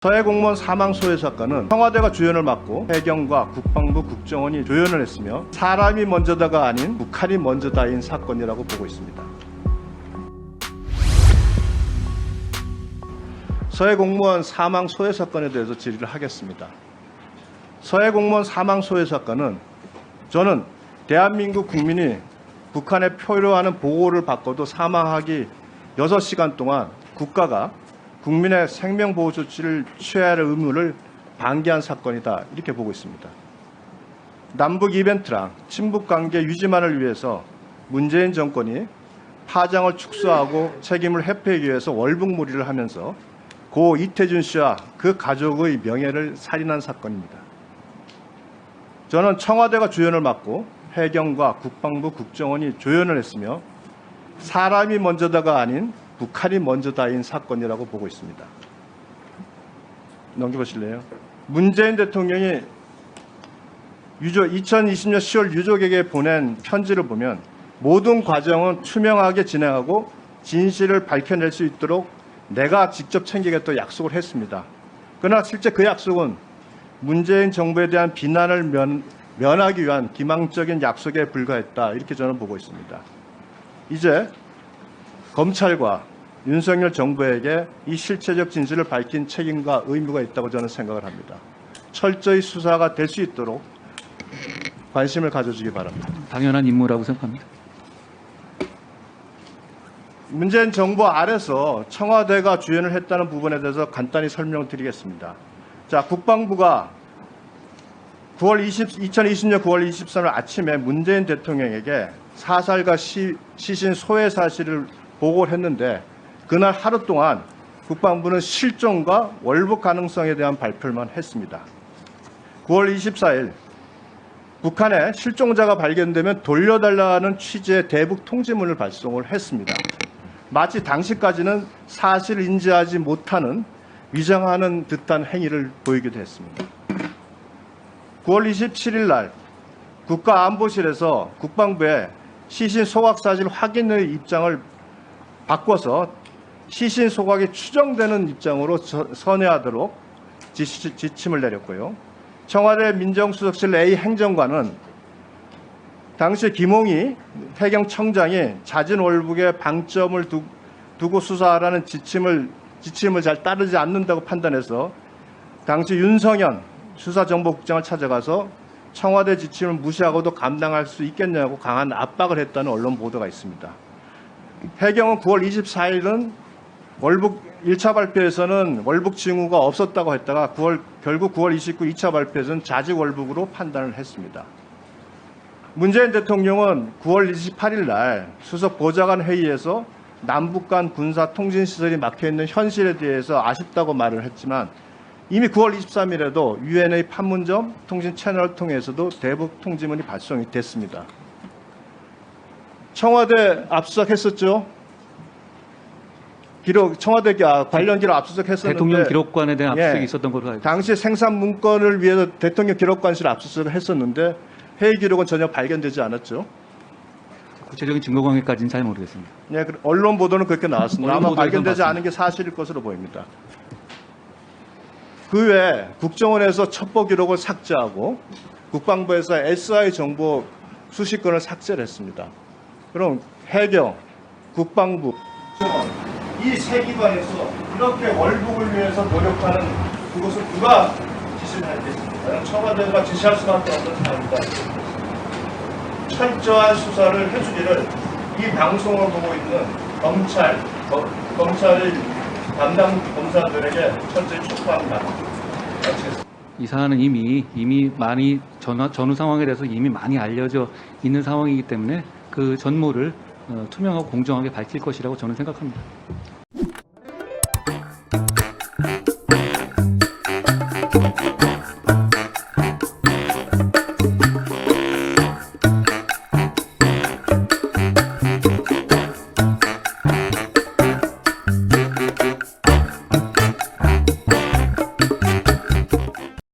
서해 공무원 사망 소외 사건은 청와대가 주연을 맡고 해경과 국방부 국정원이 조연을 했으며 사람이 먼저다가 아닌 북한이 먼저다인 사건이라고 보고 있습니다. 서해 공무원 사망 소외 사건에 대해서 질의를 하겠습니다. 서해 공무원 사망 소외 사건은 저는 대한민국 국민이 북한에 표류하는 보고를 받고도 사망하기 6시간 동안 국가가 국민의 생명보호 조치를 취해야 할 의무를 방기한 사건이다, 이렇게 보고 있습니다. 남북 이벤트랑 친북관계 유지만을 위해서 문재인 정권이 파장을 축소하고 책임을 회피하기 위해서 월북몰이를 하면서 고 이태준 씨와 그 가족의 명예를 살인한 사건입니다. 저는 청와대가 주연을 맡고 해경과 국방부 국정원이 조연을 했으며 사람이 먼저다가 아닌 북한이 먼저다인 사건이라고 보고 있습니다. 넘겨보실래요? 문재인 대통령이 2020년 10월 유족에게 보낸 편지를 보면 모든 과정은 투명하게 진행하고 진실을 밝혀낼 수 있도록 내가 직접 챙기겠다고 약속을 했습니다. 그러나 실제 그 약속은 문재인 정부에 대한 비난을 면하기 위한 기망적인 약속에 불과했다, 이렇게 저는 보고 있습니다. 이제 검찰과 윤석열 정부에게 이 실체적 진실을 밝힌 책임과 의무가 있다고 저는 생각을 합니다. 철저히 수사가 될 수 있도록 관심을 가져주기 바랍니다. 당연한 임무라고 생각합니다. 문재인 정부 아래서 청와대가 주연을 했다는 부분에 대해서 간단히 설명드리겠습니다. 자, 국방부가 2020년 9월 23일 아침에 문재인 대통령에게 사살과 시신 소외 사실을 보고를 했는데 그날 하루 동안 국방부는 실종과 월북 가능성에 대한 발표만 했습니다. 9월 24일 북한에 실종자가 발견되면 돌려달라는 취지의 대북 통지문을 발송을 했습니다. 마치 당시까지는 사실을 인지하지 못하는 위장하는 듯한 행위를 보이기도 했습니다. 9월 27일 날 국가안보실에서 국방부에 시신 소각 사실 확인의 입장을 바꿔서 시신 소각이 추정되는 입장으로 선회하도록 지침을 내렸고요. 청와대 민정수석실 A 행정관은 당시 김홍희 해경청장이 잦은 월북에 방점을 두고 수사하라는 지침을 잘 따르지 않는다고 판단해서 당시 윤성현 수사정보국장을 찾아가서 청와대 지침을 무시하고도 감당할 수 있겠냐고 강한 압박을 했다는 언론 보도가 있습니다. 해경은 9월 24일은 월북 1차 발표에서는 월북 징후가 없었다고 했다가 결국 9월 29일 2차 발표에서는 자직 월북으로 판단을 했습니다. 문재인 대통령은 9월 28일 날 수석 보좌관 회의에서 남북 간 군사 통신 시설이 막혀있는 현실에 대해서 아쉽다고 말을 했지만 이미 9월 23일에도 UNA 판문점 통신 채널을 통해서도 대북 통지문이 발송이 됐습니다. 청와대 압수수색했었죠. 청와대 관련 기록 압수수색했었는데 대통령 기록관에 대한 압수수색이 있었던 걸로 알고 당시 생산 문건을 위해서 대통령 기록관실 압수수색을 했었는데 회의 기록은 전혀 발견되지 않았죠. 구체적인 증거 관계까지는 잘 모르겠습니다. 네, 언론 보도는 그렇게 나왔습니다. 아마 발견되지 봤습니다. 않은 게 사실일 것으로 보입니다. 그 외에 국정원에서 첩보 기록을 삭제하고 국방부에서 SI 정보 수십 건을 삭제를 했습니다. 그럼 해경, 국방부, 이 세 기관에서 이렇게 월북을 위해서 노력하는 그것을 누가 지시를 하겠습니까? 청와대가 지시할 수밖에 없는 상황입니다. 철저한 수사를 해주기를 이 방송을 보고 있는 검찰의 담당 검사들에게 철저히 촉구합니다. 마치겠습니다. 이 사안은 이미 많이 전후 상황에 대해서 이미 많이 알려져 있는 상황이기 때문에 그 전모를 투명하고 공정하게 밝힐 것이라고 저는 생각합니다.